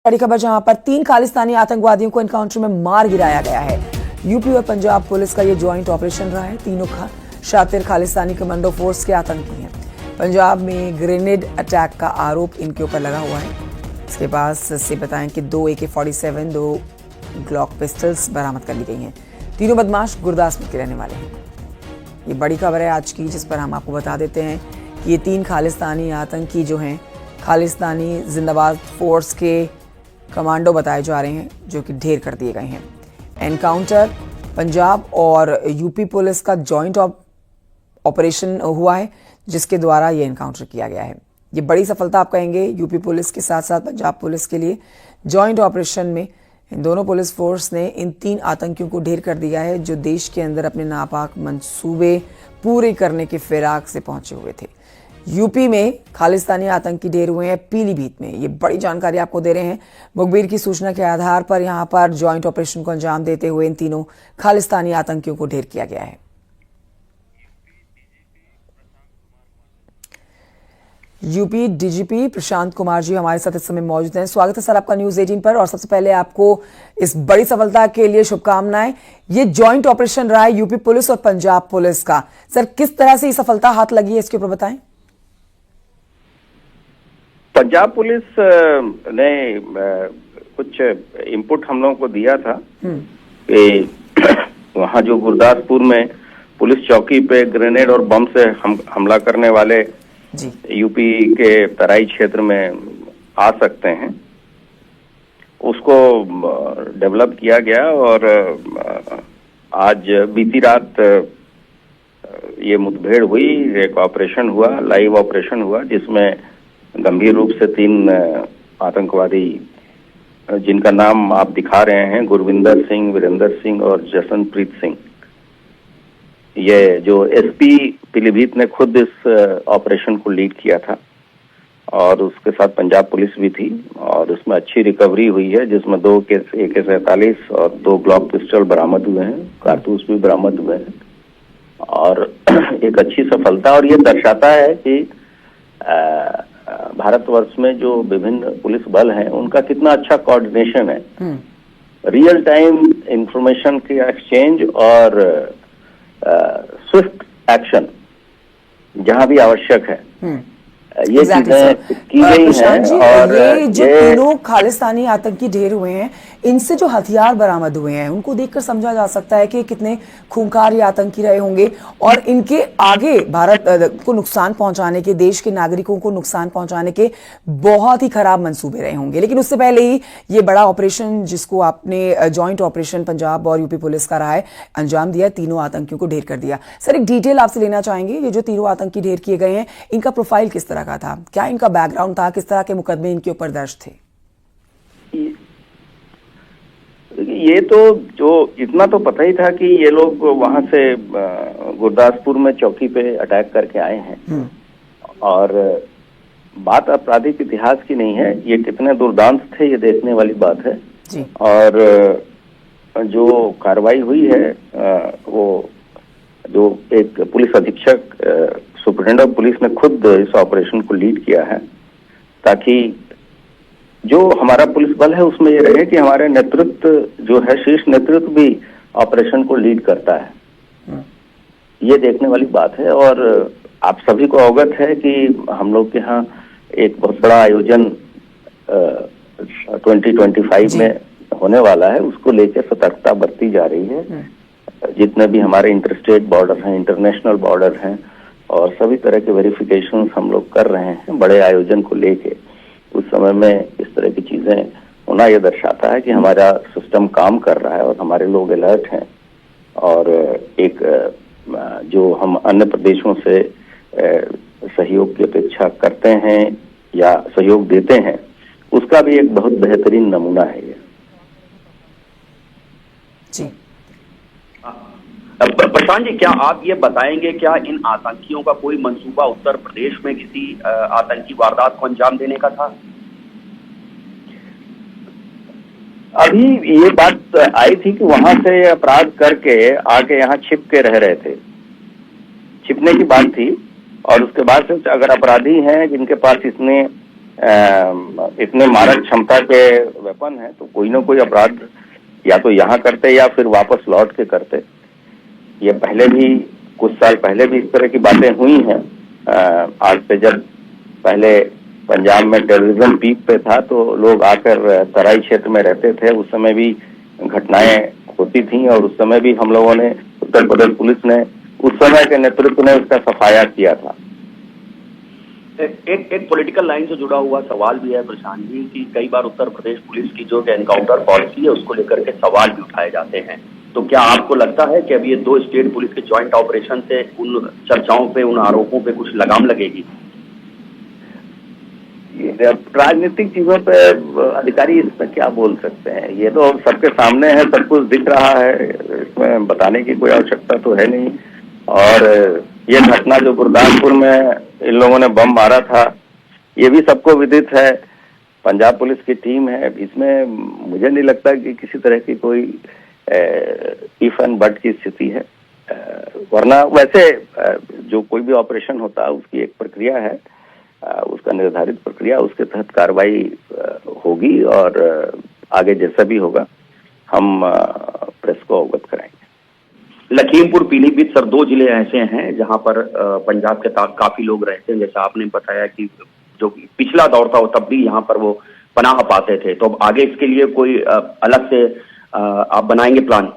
बड़ी खबर जहां पर 3 खालिस्तानी आतंकवादियों को एनकाउंटर में मार गिराया गया है। यूपी और पंजाब पुलिस का यह ज्वाइंट ऑपरेशन रहा है। तीनों शातिर खालिस्तानी कमांडो फोर्स के आतंकी हैं। पंजाब में ग्रेनेड अटैक का आरोप इनके ऊपर लगा हुआ है। इसके पास से बताएं कि 2 AK-47, 2 ग्लॉक पिस्टल्स बरामद कर ली गई हैं। तीनों बदमाश गुरदासपुर के रहने वाले हैं। ये बड़ी खबर है आज की, जिस पर हम आपको बता देते हैं कि ये 3 खालिस्तानी आतंकी जो हैं खालिस्तानी जिंदाबाद फोर्स के कमांडो बताए जा रहे हैं, जो कि ढेर कर दिए गए हैं। एनकाउंटर पंजाब और यूपी पुलिस का जॉइंट ऑपरेशन हुआ है, जिसके द्वारा ये एनकाउंटर किया गया है। ये बड़ी सफलता आप कहेंगे यूपी पुलिस के साथ साथ पंजाब पुलिस के लिए। जॉइंट ऑपरेशन में इन दोनों पुलिस फोर्स ने इन 3 आतंकियों को ढेर कर दिया है, जो देश के अंदर अपने नापाक मंसूबे पूरे करने के फिराक से पहुंचे हुए थे। यूपी में खालिस्तानी आतंकी ढेर हुए हैं पीलीभीत में। ये बड़ी जानकारी आपको दे रहे हैं। मुखबिर की सूचना के आधार पर यहां पर जॉइंट ऑपरेशन को अंजाम देते हुए इन तीनों खालिस्तानी आतंकियों को ढेर किया गया है। यूपी डीजीपी प्रशांत कुमार जी हमारे साथ इस समय मौजूद हैं। स्वागत है सर आपका न्यूज 18 पर। और सबसे पहले आपको इस बड़ी सफलता के लिए शुभकामनाएं। ये जॉइंट ऑपरेशन रहा है यूपी पुलिस और पंजाब पुलिस का। सर, किस तरह से ये सफलता हाथ लगी है, इसके ऊपर बताएं। पंजाब पुलिस ने कुछ इनपुट हम लोगों को दिया था कि वहां जो गुरदासपुर में पुलिस चौकी पे ग्रेनेड और बम से हमला करने वाले यूपी के तराई क्षेत्र में आ सकते हैं, उसको डेवलप किया गया। और आज बीती रात ये मुठभेड़ हुई, एक ऑपरेशन हुआ, लाइव ऑपरेशन हुआ, जिसमें गंभीर रूप से 3 आतंकवादी, जिनका नाम आप दिखा रहे हैं, गुरविंदर सिंह, वीरेंद्र सिंह और जसनप्रीत सिंह, ये जो एसपी पीलीभीत ने खुद इस ऑपरेशन को लीड किया था। और उसके साथ पंजाब पुलिस भी थी और उसमें अच्छी रिकवरी हुई है, जिसमें 2 AK-47 और 2 ग्लॉक पिस्टल बरामद हुए हैं, कारतूस भी बरामद हुए हैं। और एक अच्छी सफलता, और ये दर्शाता है कि भारतवर्ष में जो विभिन्न पुलिस बल हैं, उनका कितना अच्छा कोऑर्डिनेशन है। रियल टाइम इंफॉर्मेशन की एक्सचेंज और स्विफ्ट एक्शन जहां भी आवश्यक है, ये चीजें की गई हैं। और ये जो तीनों खालिस्तानी आतंकी ढेर हुए हैं, इनसे जो हथियार बरामद हुए हैं, उनको देखकर समझा जा सकता है कि कितने खूंखार ये आतंकी रहे होंगे और इनके आगे भारत को नुकसान पहुंचाने के, देश के नागरिकों को नुकसान पहुंचाने के बहुत ही खराब मंसूबे रहे होंगे। लेकिन उससे पहले ही ये बड़ा ऑपरेशन, जिसको आपने जॉइंट ऑपरेशन पंजाब और यूपी पुलिस का रहा है, अंजाम दिया, तीनों आतंकियों को ढेर कर दिया। सर, एक डिटेल आपसे लेना चाहेंगे, ये जो तीनों आतंकी ढेर किए गए हैं, इनका प्रोफाइल किस तरह का था? क्या इनका बैकग्राउंड था? किस तरह के मुकदमे इनके ऊपर दर्ज थे? ये तो जो इतना तो पता ही था कि ये लोग वहां से गुरदासपुर में चौकी पे अटैक करके आए हैं। और बात आपराधिक इतिहास की नहीं है, ये कितने दुर्दांत थे ये देखने वाली बात है जी। और जो कार्रवाई हुई है, वो जो एक पुलिस अधीक्षक, सुपरिटेंडेंट ऑफ पुलिस ने खुद इस ऑपरेशन को लीड किया है, ताकि जो हमारा पुलिस बल है उसमें ये रहे कि हमारे नेतृत्व जो है, शीर्ष नेतृत्व भी ऑपरेशन को लीड करता है। ये देखने वाली बात है। और आप सभी को अवगत है कि हम लोग के यहाँ एक बहुत बड़ा आयोजन 2025 में होने वाला है, उसको लेकर सतर्कता बरती जा रही है। जितने भी हमारे इंटरस्टेट बॉर्डर हैं, इंटरनेशनल बॉर्डर हैं, और सभी तरह के वेरिफिकेशन हम लोग कर रहे हैं बड़े आयोजन को लेके। उस समय में इस तरह की चीजें होना ये दर्शाता है कि हमारा सिस्टम काम कर रहा है और हमारे लोग अलर्ट हैं। और एक जो हम अन्य प्रदेशों से सहयोग की अपेक्षा करते हैं या सहयोग देते हैं, उसका भी एक बहुत बेहतरीन नमूना है ये जी। प्रशांत जी, क्या आप ये बताएंगे, क्या इन आतंकियों का कोई मंसूबा उत्तर प्रदेश में किसी आतंकी वारदात को अंजाम देने का था? अभी ये बात आई थी कि वहां से अपराध करके आके यहाँ छिप के रह रहे थे, छिपने की बात थी। और उसके बाद से अगर अपराधी हैं जिनके पास इतने इतने मारक क्षमता के वेपन हैं, तो कोई ना कोई अपराध या तो यहाँ करते या फिर वापस लौट के करते। ये पहले भी कुछ साल पहले भी इस तरह की बातें हुई हैं। आज से जब पहले पंजाब में टेररिज्म पीक पे था तो लोग आकर तराई क्षेत्र में रहते थे, उस समय भी घटनाएं होती थी और उस समय भी हम लोगों ने, उत्तर प्रदेश पुलिस ने, उस समय के नेतृत्व ने उसका सफाया किया था। एक पॉलिटिकल लाइन से जुड़ा हुआ सवाल भी है प्रशांत जी कि कई बार उत्तर प्रदेश पुलिस की जो एनकाउंटर पॉलिसी है उसको लेकर के सवाल भी उठाए जाते हैं, तो क्या आपको लगता है कि अब ये 2 स्टेट पुलिस के ज्वाइंट ऑपरेशन से उन चर्चाओं पे, उन आरोपों पे कुछ लगाम लगेगी? राजनीतिक चीजों पे अधिकारी इसमें क्या बोल सकते हैं, ये तो सबके सामने है, सब कुछ दिख रहा है, इसमें बताने की कोई आवश्यकता तो है नहीं। और ये घटना जो गुरदासपुर में इन लोगों ने बम मारा था, ये भी सबको विदित है, पंजाब पुलिस की टीम है, इसमें मुझे नहीं लगता कि किसी तरह की कोई इफ एंड बट की स्थिति है। वरना वैसे जो कोई भी ऑपरेशन होता है उसकी एक प्रक्रिया है, उसका निर्धारित प्रक्रिया, उसके तहत कार्रवाई होगी और आगे जैसा भी होगा हम प्रेस को अवगत कराएंगे। लखीमपुर, पीलीभीत सर 2 जिले ऐसे हैं जहां पर पंजाब के काफी लोग रहते हैं, जैसा आपने बताया कि जो पिछला दौर था वो तब भी यहाँ पर वो पनाह पाते थे, तो अब आगे इसके लिए कोई अलग से आप बनाएंगे प्लान?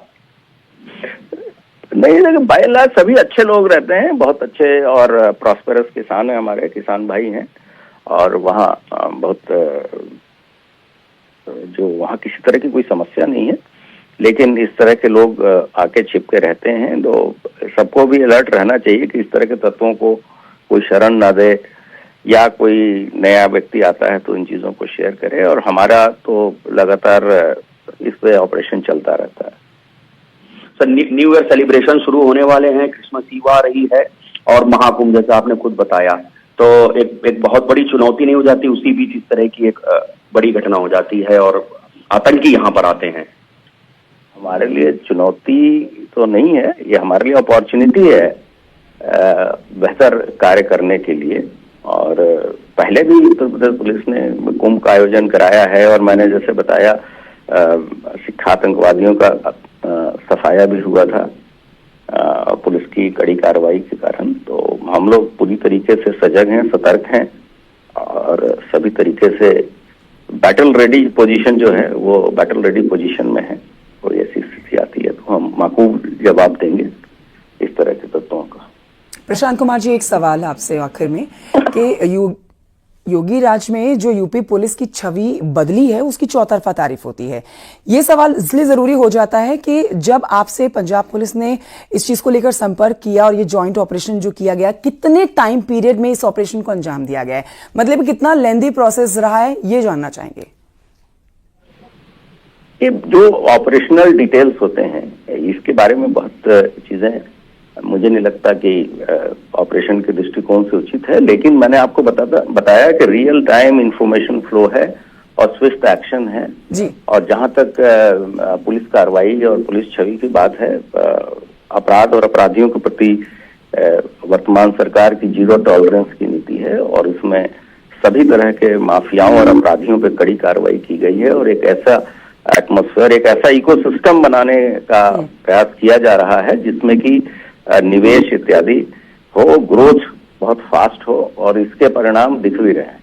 नहीं, लेकिन बाय एंड लार्ज सभी अच्छे लोग रहते हैं, बहुत अच्छे और प्रॉस्पेरस किसान हैं, हमारे किसान भाई हैं, और वहाँ बहुत जो वहाँ किसी तरह की कोई समस्या नहीं है। लेकिन इस तरह के लोग आके छिप के रहते हैं, तो सबको भी अलर्ट रहना चाहिए कि इस तरह के तत्वों को कोई शरण ना दे, या कोई नया व्यक्ति आता है तो इन चीजों को शेयर करे। और हमारा तो लगातार इस पे ऑपरेशन चलता रहता है। सर, न्यू ईयर सेलिब्रेशन शुरू होने वाले हैं, क्रिसमस ईव आ रही है और महाकुंभ जैसा आपने खुद बताया, तो एक बहुत बड़ी चुनौती नहीं हो जाती उसी बीच इस तरह की एक बड़ी घटना हो जाती है और आतंकी यहाँ पर आते हैं? हमारे लिए चुनौती तो नहीं है, ये हमारे लिए अपॉर्चुनिटी है बेहतर कार्य करने के लिए। और पहले भी उत्तर प्रदेश पुलिस ने कुंभ का आयोजन कराया है और मैंने जैसे बताया सिख आतंकवादियों का सफाया भी हुआ था पुलिस की कड़ी कार्रवाई के कारण। तो हम लोग पूरी तरीके से सजग हैं, सतर्क हैं और सभी तरीके से बैटल रेडी पोजीशन जो है वो बैटल रेडी पोजीशन में है। कोई ऐसी स्थिति आती है तो हम माकूल जवाब देंगे इस तरह के तत्वों का। प्रशांत कुमार जी, एक सवाल आपसे आखिर में कि योगी राज में जो यूपी पुलिस की छवि बदली है उसकी चौतरफा तारीफ होती है। ये सवाल इसलिए जरूरी हो जाता है कि जब आपसे पंजाब पुलिस ने इस चीज को लेकर संपर्क किया और ये जॉइंट ऑपरेशन जो किया गया, कितने टाइम पीरियड में इस ऑपरेशन को अंजाम दिया गया है, मतलब कितना लेंथी प्रोसेस रहा है, ये जानना चाहेंगे। ये जो ऑपरेशनल डिटेल्स होते हैं इसके बारे में बहुत चीजें मुझे नहीं लगता कि ऑपरेशन के दृष्टिकोण से उचित है, लेकिन मैंने आपको बताया कि रियल टाइम इंफॉर्मेशन फ्लो है और स्विफ्ट एक्शन है जी। और जहां तक पुलिस कार्रवाई और पुलिस छवि की बात है, अपराध और अपराधियों के प्रति वर्तमान सरकार की 0 टॉलरेंस की नीति है और इसमें सभी तरह के माफियाओं और अपराधियों पर कड़ी कार्रवाई की गई है और एक ऐसा एटमॉस्फेयर, एक ऐसा इकोसिस्टम बनाने का प्रयास किया जा रहा है जिसमें कि निवेश इत्यादि हो, ग्रोथ बहुत फास्ट हो और इसके परिणाम दिख भी रहे हैं।